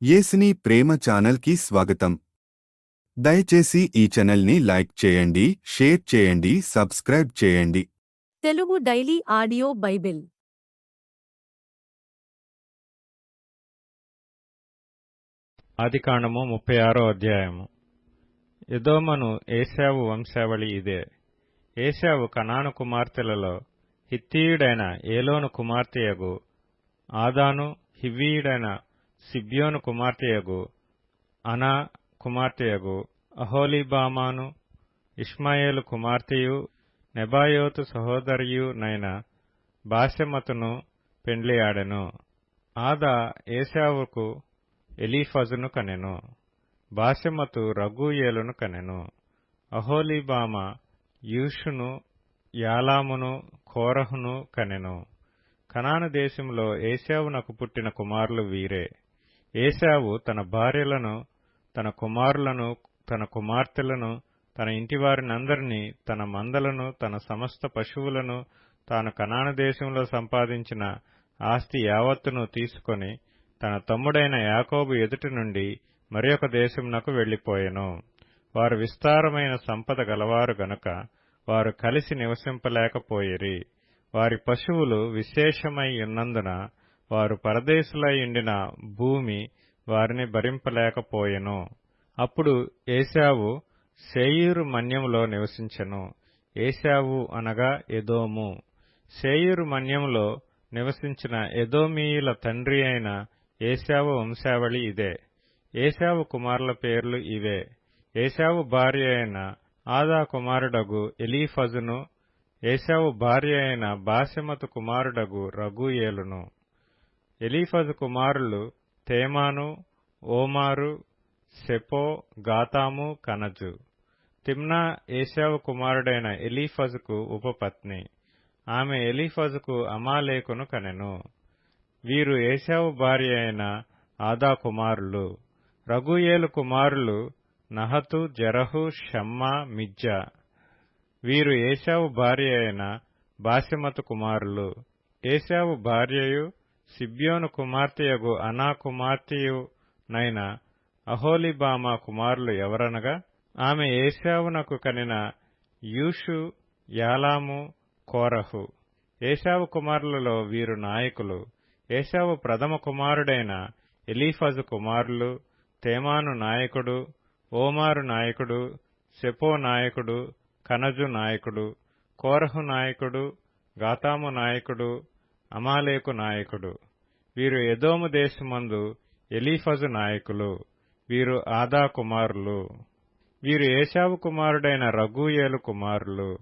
యేసుని ప్రేమ ఛానల్ కి స్వాగతం. దయచేసి ఈ ఛానల్ ని లైక్ చేయండి, షేర్ చేయండి, సబ్స్క్రైబ్ చేయండి. తెలుగు డైలీ ఆడియో బైబిల్ ఆదికాండము 36 అధ్యాయము. ఎదోమను ఏశావు వంశావళి ఇదే. ఏశావు కనాను కుమార్తెలలో హిత్తీయుడైన ఏలోను కుమార్తెయగు ఆదాను, హివ్వీయుడైన సిబ్యోను కుమార్తెయగు అనా కుమార్తెయగు అహోలీబామాను, ఇష్మాయేలు కుమార్తెయు నెబాయోతు సహోదరియు నైన బాశెమతును పెండ్లియాడెను. ఆదా ఏశావుకు ఎలీఫజును కనెను. బాశెమతు రగూయేలును కనెను. అహోలీబామ యూషును, యాలామును, కోరహును కనెను. కనాను దేశంలో ఏశావునకు పుట్టిన కుమారులు వీరే. ఏశావు తన భార్యలను, తన కుమారులను, తన కుమార్తెలను, తన ఇంటివారినందరినీ, తన మందలను, తన సమస్త పశువులను, తాను కనాను దేశంలో సంపాదించిన ఆస్తి యావత్తును తీసుకొని తన తమ్ముడైన యాకోబు ఎదుటి నుండి మరియొక దేశమునకు వెళ్లిపోయెను. వారు విస్తారమైన సంపద గలవారు గనుక వారు కలిసి నివసింపలేకపోయిరి. వారి పశువులు విశేషమై ఉన్నందున వారు పరదేశులై ఉండిన భూమి వారిని భరింపలేకపోయెను. అప్పుడు ఏశావు శేయీరు మన్యములో నివసించెను. ఏశావు అనగా ఎదోము. శేయీరు మన్యములో నివసించిన ఎదోమీయుల తండ్రి అయిన ఏశావు వంశావళి ఇదే. ఏశావు కుమారుల పేర్లు ఇవే. ఏశావు భార్య అయిన ఆదా కుమారుడగు ఎలీఫజును, ఏశావు భార్య అయిన బాశెమతు కుమారుడగు రగూయేలును. ఎలీఫజు కుమారులు తేమాను, ఓమారు, సెపో, గాతాము, కనజు. తిమ్నా ఏశావు కుమారుడైన ఎలీఫజుకు ఉపపత్ని. ఆమె ఎలీఫజుకు అమాలేకును కనెను. వీరు ఏశావు భార్య అయిన ఆదా కుమారులు. రగూయేలు కుమారులు నహతు, జెరహు, షమ్మా, మిజ్జా. వీరు ఏశావు భార్య అయిన బాశెమతు కుమారులు. ఏశావు భార్యయు సిబ్యోను కుమార్తెయగు అనా కుమార్తెయు నైన అహోలీబామ కుమారులు ఎవరనగా ఆమె ఏశావునకు కనిన యూషు, యాలాము, కోరహు. ఏశావు కుమారులలో వీరు నాయకులు. ఏశావు ప్రథమ కుమారుడైన ఎలీఫజు కుమారులు తేమాను నాయకుడు, ఓమారు నాయకుడు, సెపో నాయకుడు, కనజు నాయకుడు, కోరహు నాయకుడు, గాతాము నాయకుడు, అమాలేకు నాయకుడు. వీరు ఎదోము దేశమందు ఎలీఫజు నాయకులు. వీరు ఆదా కుమారులు. వీరు ఏశావు కుమారుడైన రగూయేలు కుమారులు.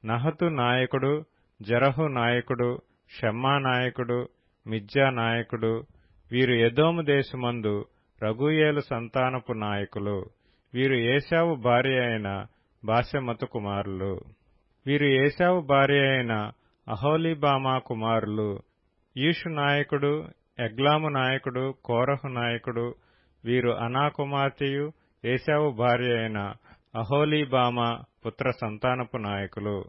నహతు నాయకుడు, జెరహు నాయకుడు, షమ్మా నాయకుడు, మిజ్జా నాయకుడు. వీరు ఎదోము దేశమందు రగూయేలు సంతానపు నాయకులు. వీరు ఏశావు భార్య అయిన బాశెమతు కుమారులు. వీరు ఏశావు భార్య అయిన అహోలీబామా కుమారులు. యూషు నాయకుడు, ఎగ్లాము నాయకుడు, కోరహు నాయకుడు. వీరు అనా కుమార్తెయు ఏశావు భార్య అయిన అహోలీబామా పుత్ర సంతానపు నాయకులు.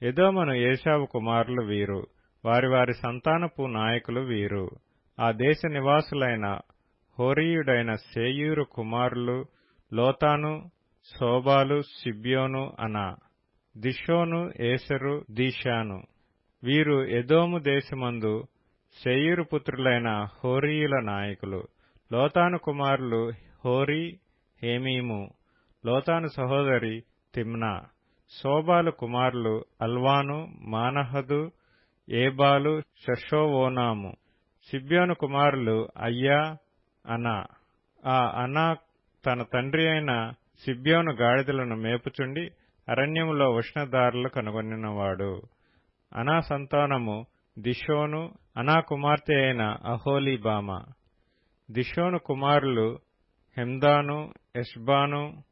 ఎదోమను ఏశావు కుమారులు వీరు. వారి వారి సంతానపు నాయకులు వీరు. ఆ దేశ నివాసులైన హోరీయుడైన శేయూరు కుమారులు లోతాను, శోబాలు, సిబ్యోను, అనా. దిషోను, ఏసెరు, దీషాను. వీరు ఎదోము దేశమందు శేయూరు పుత్రులైన హోరీయుల నాయకులు. లోతాను కుమారులు హోరీ, హేమీము. లోతాను సహోదరి తిమ్నా. శోబాలు కుమారులు అల్వాను, మానహదు, ఏబాలు, షషోవోనాము. సిబ్యోను కుమారులు అయ్యా, అనా. ఆ అనా తన తండ్రి అయిన సిబ్యోను గాడిదలను మేపుచుండి అరణ్యములో ఉష్ణదారులు కనుగొనినవాడు. అనా సంతానము దిషోను, అనా కుమార్తె అయిన అహోలీబామ. దిషోను కుమారులు హెమ్దాను, ఎష్బాను,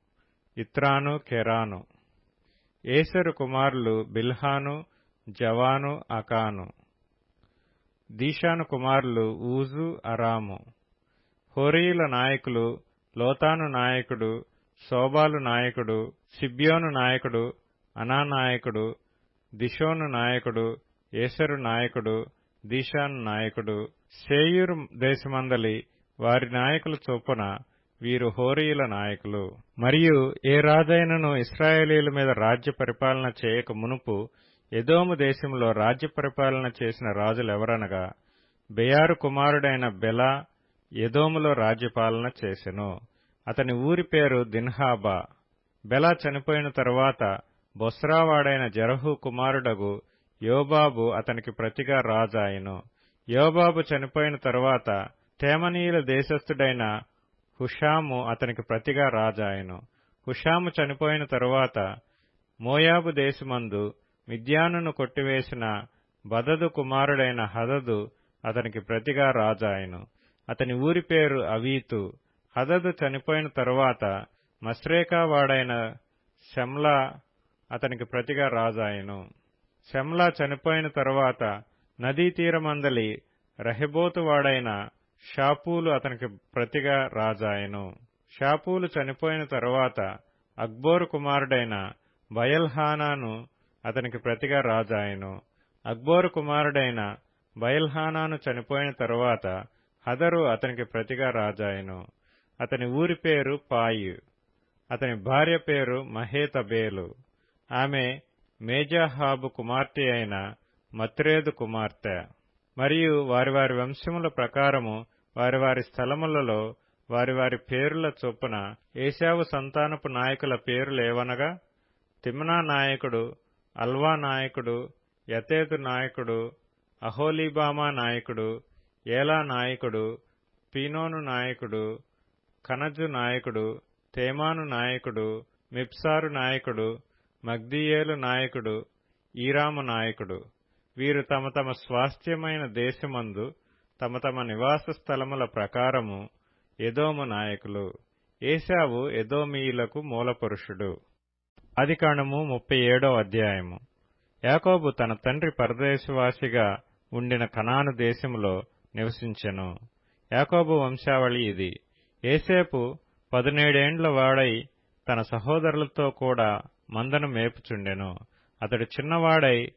ఇత్రాను, కెరాను. ఏసెరు కుమారులు బిల్హాను, జవాను, అకాను. దీషాను కుమారులు ఊజు, అరాము. హోరీయుల నాయకులు లోతాను నాయకుడు, శోబాలు నాయకుడు, సిబ్యోను నాయకుడు, అనా నాయకుడు, దిషోను నాయకుడు, ఏసెరు నాయకుడు, దీషాను నాయకుడు. శేయూరు దేశమందలి వారి నాయకుల చొప్పున వీరు హోరీయుల నాయకులు. మరియు ఏ రాజైనను ఇశ్రాయేలీయుల మీద రాజ్య పరిపాలన చేయక మునుపు ఎదోము దేశంలో రాజ్య పరిపాలన చేసిన రాజులెవరనగా బెయారు కుమారుడైన బెల ఎదోములో రాజ్యపాలన చేసెను. అతని ఊరి పేరు దిన్హాబా. బెల చనిపోయిన తరువాత బొస్రావాడైన జెరహు కుమారుడగు యోబాబు అతనికి ప్రతిగా రాజాయెను. యోబాబు చనిపోయిన తరువాత తేమనీయుల దేశస్థుడైన హుషాము అతనికి ప్రతిగా రాజాయెను. హుషాము చనిపోయిన తరువాత మోయాబు దేశమందు మిద్యానును కొట్టివేసిన బదదు కుమారుడైన హదదు అతనికి ప్రతిగా రాజాయెను. అతని ఊరి పేరు అవీతు. హదదు చనిపోయిన తరువాత మశ్రేకా వాడైన షమ్లా అతనికి ప్రతిగా రాజాయెను. షమ్లా చనిపోయిన తరువాత నదీ తీరమందలి రహెబోతు వాడైన షాపూలు అతనికి ప్రతిగా రాజాయెను. షాపూలు చనిపోయిన తరువాత అక్బోరు కుమారుడైన బయల్హానాను అతనికి ప్రతిగా రాజాయెను. అక్బోరు కుమారుడైన బయల్హానాను చనిపోయిన తరువాత హదరు అతనికి ప్రతిగా రాజాయెను. అతని ఊరి పేరు పాయు. అతని భార్య పేరు మహేతబేలు. ఆమె మేజాహాబు కుమార్తె అయిన మత్రేదు కుమార్తె. మరియు వారి వారి వంశముల ప్రకారము వారి వారి స్థలములలో వారి వారి పేరుల చొప్పున ఏశావు సంతానపు నాయకుల పేరులేవనగా తిమ్నా నాయకుడు, అల్వా నాయకుడు, యతేతు నాయకుడు, అహోలీబామా నాయకుడు, ఏలా నాయకుడు, పీనోను నాయకుడు, కనజు నాయకుడు, తేమాను నాయకుడు, మిప్సారు నాయకుడు, మగ్దీయేలు నాయకుడు, ఈరాము నాయకుడు. వీరు తమ తమ స్వాస్థ్యమైన దేశమందు తమ తమ నివాస స్థలముల ప్రకారము ఎదోము నాయకులు. ఏశావు ఎదోమీయులకు మూలపురుషుడు. ఆదికాండము 37వ అధ్యాయము. యాకోబు తన తండ్రి పరదేశవాసిగా ఉండిన కనాను దేశములో నివసించెను. యాకోబు వంశావళి ఇది. యోసేపు 17 వాడై తన సహోదరులతో కూడా మందను మేపుచుండెను. అతడు చిన్నవాడై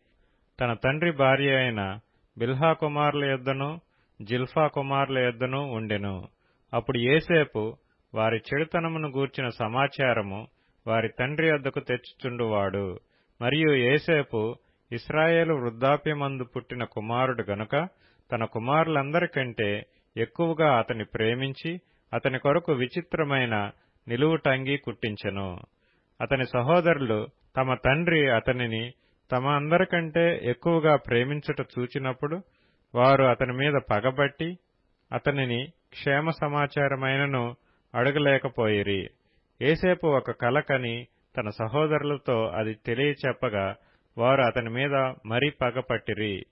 తన తండ్రి భార్య అయిన బిల్హా కుమారుల యొద్దను జిల్ఫా కుమారుల యొద్దను ఉండెను. అప్పుడు యోసేపు వారి చెడుతనమును గూర్చిన సమాచారము వారి తండ్రి యొద్దకు తెచ్చుచుండువాడు. మరియు యోసేపు ఇశ్రాయేలు వృద్ధాప్యమందు పుట్టిన కుమారుడు గనుక తన కుమారులందరికంటే ఎక్కువగా అతని ప్రేమించి అతని కొరకు విచిత్రమైన నిలువుటంగి కుట్టించెను. అతని సహోదరులు తమ తండ్రి అతనిని తమ అందరికంటే ఎక్కువగా ప్రేమించుట చూచినప్పుడు వారు అతని మీద పగబట్టి అతనిని క్షేమ సమాచారమైనను అడగలేకపోయిరి. యోసేపు ఒక కల కని తన సహోదరులతో అది తెలియచెప్పగా వారు అతని మీద మరీ పగపట్టిరి.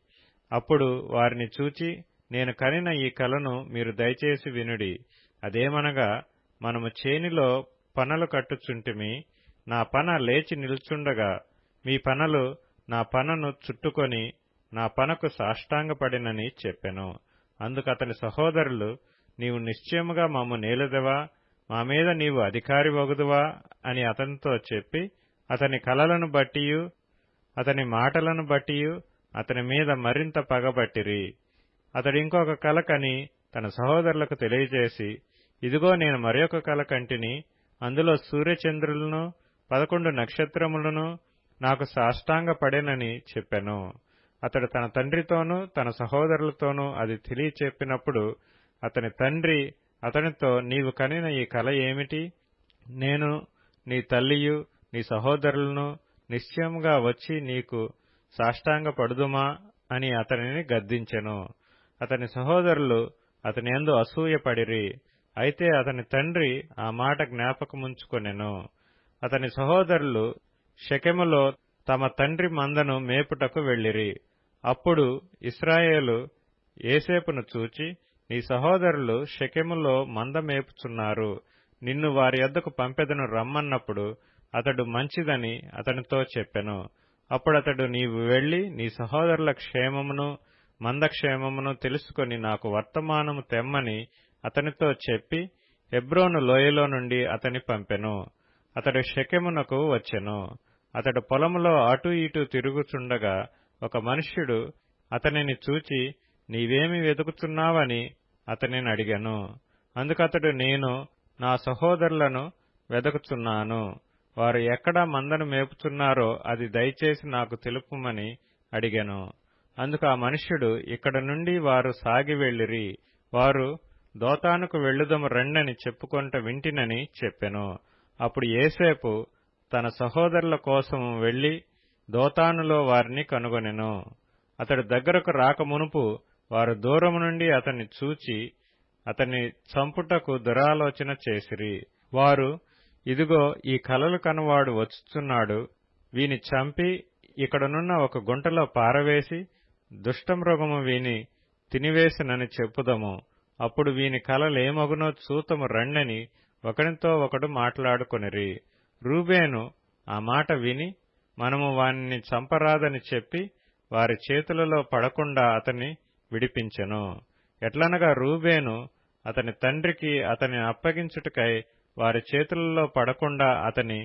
అప్పుడు వారిని చూచి, నేను కనిన ఈ కలను మీరు దయచేసి వినుడి. అదేమనగా, మనము చేనిలో పనలు కట్టుచుంటిమి. నా పన లేచి నిల్చుండగా మీ పనలు నా పనను చుట్టుకొని నా పనకు సాష్టాంగపడినని చెప్పెను. అందుకతని సహోదరులు, నీవు నిశ్చయముగా మమ్ము నేలుదవా, మా మీద నీవు అధికారి వగుదువా అని అతనితో చెప్పి అతని కలలను బట్టియు అతని మాటలను బట్టియు అతని మీద మరింత పగబట్టిరి. అతడింకొక కల కని తన సహోదరులకు తెలియజేసి, ఇదిగో నేను మరొక కల కంటిని. అందులో సూర్యచంద్రులను 11 నక్షత్రములను నాకు సాష్టాంగపడెనని చెప్పెను. అతడు తన తండ్రితోనూ తన సహోదరులతోనూ అది తెలియచెప్పినప్పుడు అతని తండ్రి అతనితో, నీవు కనిన ఈ కల ఏమిటి? నేను నీ తల్లియు నీ సహోదరులను నిశ్చయముగా వచ్చి నీకు సాష్టాంగపడుదుమా అని అతనిని గద్దించెను. అతని సహోదరులు అతని యందు అసూయపడిరి. అయితే అతని తండ్రి ఆ మాట జ్ఞాపకముంచుకొనెను. అతని సహోదరులు షెకెములో తమ తండ్రి మందను మేపుటకు వెళ్ళిరి. అప్పుడు ఇశ్రాయేలు యోసేపును చూచి, నీ సహోదరులు షెకెములో మంద మేపుచున్నారు, నిన్ను వారి యొద్దకు పంపెదను రమ్మన్నప్పుడు అతడు మంచిదని అతనితో చెప్పెను. అప్పుడతడు, నీవు వెళ్లి నీ సహోదరుల క్షేమమును మందక్షేమమును తెలుసుకొని నాకు వర్తమానము తెమ్మని అతనితో చెప్పి హెబ్రోను లోయలో నుండి అతని పంపెను. అతడు షెకెమునకు వచ్చెను. అతడు పొలములో అటూ ఇటూ తిరుగుచుండగా ఒక మనుష్యుడు అతనిని చూచి, నీవేమి వెతుకుచున్నావని అతనిని అడిగెను. అందుకతడు, నేను నా సహోదరులను వెదకుచున్నాను, వారు ఎక్కడ మందను మేపుచున్నారో అది దయచేసి నాకు తెలుపుమని అడిగాను. అందుకు ఆ మనుష్యుడు, ఇక్కడ నుండి వారు సాగి వెళ్ళిరి, వారు దోతానుకు వెళ్ళుదము రండని చెప్పుకొంట వింటినని చెప్పెను. అప్పుడు యోసేపు తన సహోదరుల కోసము వెళ్లి దోతానులో వారిని కనుగొనెను. అతడు దగ్గరకు రాకమునుపు వారు దూరము నుండి అతన్ని చూచి అతన్ని చంపుటకు దురాలోచన చేసిరి. వారు, ఇదిగో ఈ కలలు కనువాడు వచ్చుచున్నాడు, వీని చంపి ఇక్కడనున్న ఒక గుంటలో పారవేసి దుష్టమృగము వీని తినివేసినని చెప్పుదము, అప్పుడు వీని కలలేమగునో చూతము రండని ఒకనితో ఒకడు మాట్లాడుకొనిరి. రూబేను ఆ మాట విని, మనము వానిని చంపరాదని చెప్పి వారి చేతులలో పడకుండా అతన్ని విడిపించెను. ఎట్లనగా రూబేను అతని తండ్రికి అతని అప్పగించుటకై వారి చేతులలో పడకుండా అతని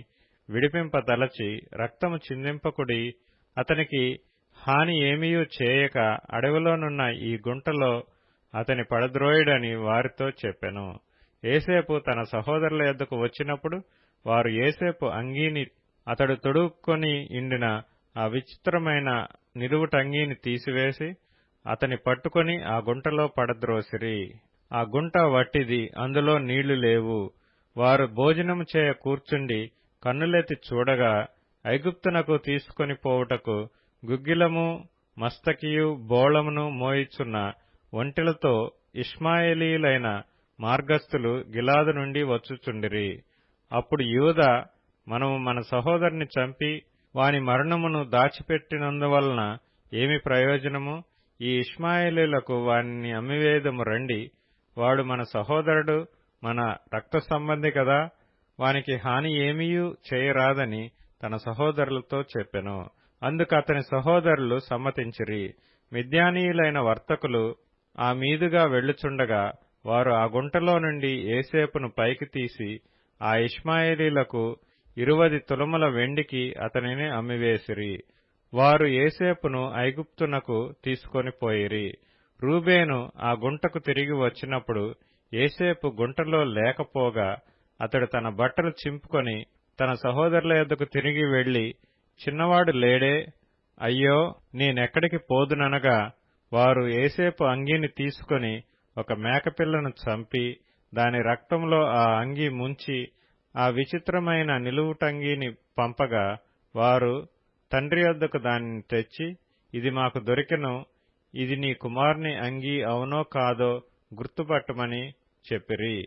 విడిపింపదలచి, రక్తము చిందింపకుడి, అతనికి హాని ఏమీయూ చేయక అడవిలోనున్న ఈ గుంటలో అతని పడద్రోయుడని వారితో చెప్పెను. యోసేపు తన సహోదరుల యొద్దకు వచ్చినప్పుడు వారు యోసేపు అంగీని, అతడు తొడుక్కొని ఇండిన ఆ విచిత్రమైన నిలువుటంగీని తీసివేసి అతని పట్టుకొని ఆ గుంటలో పడద్రోసిరి. ఆ గుంట వట్టిది, అందులో నీళ్లు లేవు. వారు భోజనము చేయ కూర్చుండి కన్నులెత్తి చూడగా ఐగుప్తునకు తీసుకొని పోవుటకు గుగ్గిలము, మస్తకియు, బోళమును మోయిచున్న ఒంటెలతో ఇష్మాయేలీయులైన మార్గస్థులు గిలాదు నుండి వచ్చుచుండిరి. అప్పుడు యూదా, మనము మన సహోదరుని చంపి వాని మరణమును దాచిపెట్టినందువలన ఏమి ప్రయోజనము? ఈ ఇష్మాయేలీయులకు వానిని అమ్మివేదము రండి, వాడు మన సహోదరుడు, మన రక్త సంబంధి కదా, వానికి హాని ఏమీయూ చేయరాదని తన సహోదరులతో చెప్పెను. అందుకు అతని సహోదరులు సమ్మతించిరి. మిద్యానీయులైన వర్తకులు ఆ మీదుగా వెళ్ళుచుండగా వారు ఆ గుంటలో నుండి యోసేపును పైకి తీసి ఆ ఇష్మాయేలీలకు 20 తులముల వెండికి అతనిని అమ్మివేసిరి. వారు యోసేపును ఐగుప్తునకు తీసుకొని పోయిరి. రూబేను ఆ గుంటకు తిరిగి వచ్చినప్పుడు యోసేపు గుంటలో లేకపోగా అతడు తన బట్టలు చింపుకొని తన సహోదరుల యొద్దకు తిరిగి వెళ్లి, చిన్నవాడు లేడే, అయ్యో నేనెక్కడికి పోదుననగా వారు యోసేపు అంగీని తీసుకొని ఒక మేకపిల్లను చంపి దాని రక్తంలో ఆ అంగీ ముంచి ఆ విచిత్రమైన నిలువుటంగీని పంపగా వారు తండ్రి యొద్దకు దానిని తెచ్చి, ఇది మాకు దొరికెను, ఇది నీ కుమారుని అంగీ అవునో కాదో గుర్తుపట్టమని చెప్పిరి.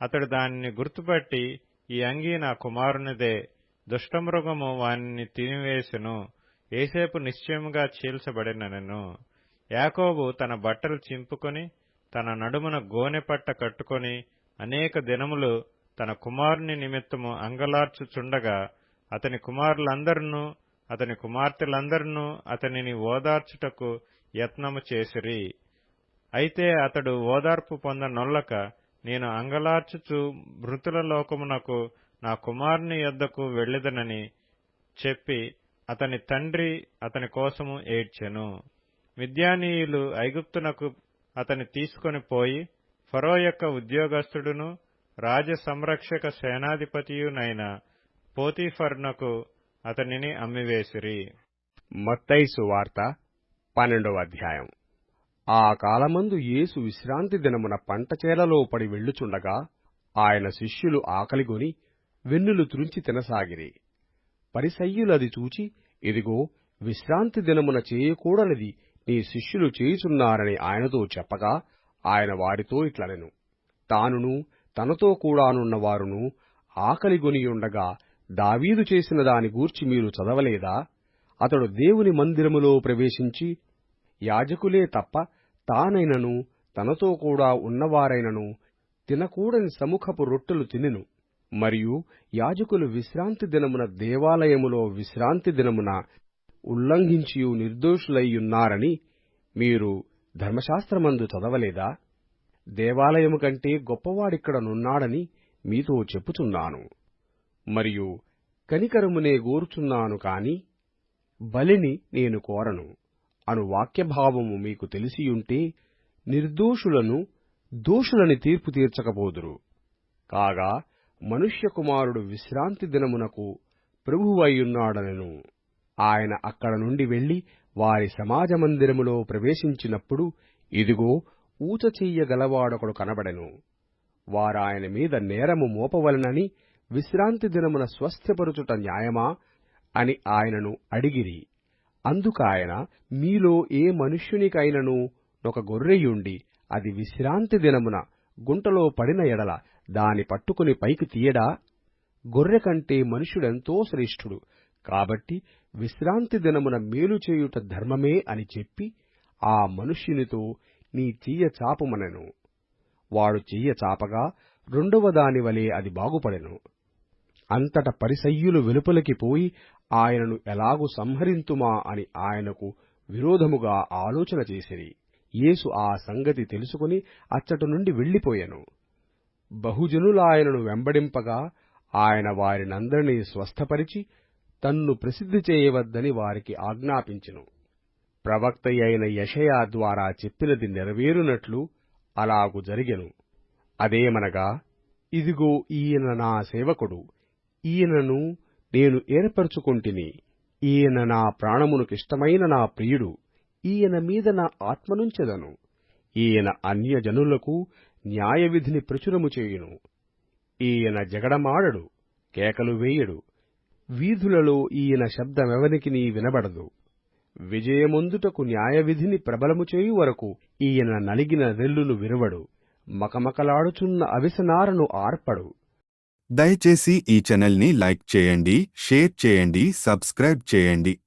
అతడు దానిని గుర్తుపట్టి, ఈ అంగీ నా కుమారునిదే, దుష్టమృగము వానిని తినివేసెను, యోసేపు నిశ్చయముగా చీల్చబడినెను. యాకోబు తన బట్టలు చింపుకొని తన నడుమున గోనెపట్ట కట్టుకొని అనేక దినములు తన కుమారుని నిమిత్తము అంగలార్చుచుండగా అతని కుమారులందరినూ అతని కుమార్తెలందరినూ అతనిని ఓదార్చుటకు యత్నము చేసిరి. అయితే అతడు ఓదార్పు పొందనొల్లక, నేను అంగలార్చుచు మృతుల లోకమునకు నా కుమారుని యొద్దకు వెళ్ళెదనని చెప్పి అతని తండ్రి అతని కోసము ఏడ్చెను. మిద్యానీయులు ఐగుప్తునకు అతని తీసుకొని పోయి ఫరో యొక్క ఉద్యోగస్తుడును రాజ సంరక్షక సేనాధిపతియునైన పోతీఫరునకు అతనిని అమ్మివేసిరి. మత్తయి సువార్త 12వ అధ్యాయం. ఆ కాలమందు యేసు విశ్రాంతి దినమున పంట చేలలో పడి వెళ్ళుచుండగా ఆయన శిష్యులు ఆకలిగొని వెన్నులు త్రుంచి తినసాగిరి. పరిసయ్యులది చూచి, ఇదిగో విశ్రాంతి దినమున చేయకూడనిది నీ శిష్యులు చేయుచున్నారని ఆయనతో చెప్పగా ఆయన వారితో ఇట్లనెను, తానును తనతో కూడానున్న వారును ఆకలిగొనియుండగా దావీదు చేసిన దాని గూర్చి మీరు చదవలేదా? అతడు దేవుని మందిరములో ప్రవేశించి యాజకులే తప్ప తానైనను తనతో కూడా ఉన్నవారైనను తినకూడని సముఖపు రొట్టెలు తినెను. మరియు యాజకులు విశ్రాంతి దినమున దేవాలయములో విశ్రాంతి దినమున ఉల్లంఘించియు నిర్దోషులైయున్నారని మీరు ధర్మశాస్త్రమందు చదవలేదా? దేవాలయము కంటే గొప్పవాడిక్కడనున్నాడని మీతో చెప్పుచున్నాను. మరియు కనికరమునే గోరుచున్నాను కాని బలిని నేను కోరను అను వాక్యభావము మీకు తెలిసియుంటే నిర్దోషులను దోషులని తీర్పు తీర్చకపోదురు. కాగా మనుష్య కుమారుడు విశ్రాంతి దినమునకు ప్రభువయ్యున్నాడనెను. ఆయన అక్కడ నుండి వెళ్లి వారి సమాజ మందిరములో ప్రవేశించినప్పుడు ఇదిగో ఊచ చెయ్యగలవాడొకడు కనబడెను. వారాయన మీద నేరము మోపవలనని విశ్రాంతి దినమున స్వస్థపరుచుట న్యాయమా అని ఆయనను అడిగిరి. అందుకాయన, మీలో ఏ మనుష్యునికైనను ఒక గొర్రెయుండి అది విశ్రాంతి దినమున గుంటలో పడిన ఎడల దాని పట్టుకుని పైకి తీయడా? గొర్రె కంటే మనుష్యుడెంతో శ్రేష్ఠుడు. కాబట్టి విశ్రాంతి దినమున మేలు చేయుట ధర్మమే అని చెప్పి ఆ మనుష్యునితో, నీ చెయ్య చాపుమనెను. వాడు చెయ్య చాపగా రెండవ దాని వలె అది బాగుపడెను. అంతట పరిసయ్యులు వెలుపలికి పోయి ఆయనను ఎలాగు సంహరింతుమా అని ఆయనకు విరోధముగా ఆలోచన చేసిరి. యేసు ఆ సంగతి తెలుసుకుని అచ్చట నుండి వెళ్లిపోయెను. బహుజనులాయనను వెంబడింపగా ఆయన వారినందరినీ స్వస్థపరిచి తన్ను ప్రసిద్ధి చేయవద్దని వారికి ఆజ్ఞాపించెను. ప్రవక్తయైన యెషయా ద్వారా చెప్పినది నెరవేరునట్లు అలాగు జరిగెను. అదేమనగా, ఇదిగో ఈయన నా సేవకుడు, ఈయనను నేను ఏర్పరచుకొంటిని, ఈయన నా ప్రాణమునకిష్టమైన నా ప్రియుడు, ఈయన మీద నా ఆత్మనుంచెదను. ఈయన అన్యజనులకు న్యాయవిధిని ప్రచురము చేయును. ఈయన జగడమాడడు, కేకలు వేయడు. వీధులలో ఈయన శబ్దమెవనికినీ వినబడదు. విజయమొందుటకు న్యాయవిధిని ప్రబలము చేయు వరకు ఈయన నలిగిన రెల్లును విరువడు, మకమకలాడుచున్న అవిసనారను ఆర్పడు. దయచేసి ఈ ఛానల్ని లైక్ చేయండి, షేర్ చేయండి, సబ్స్క్రైబ్ చేయండి.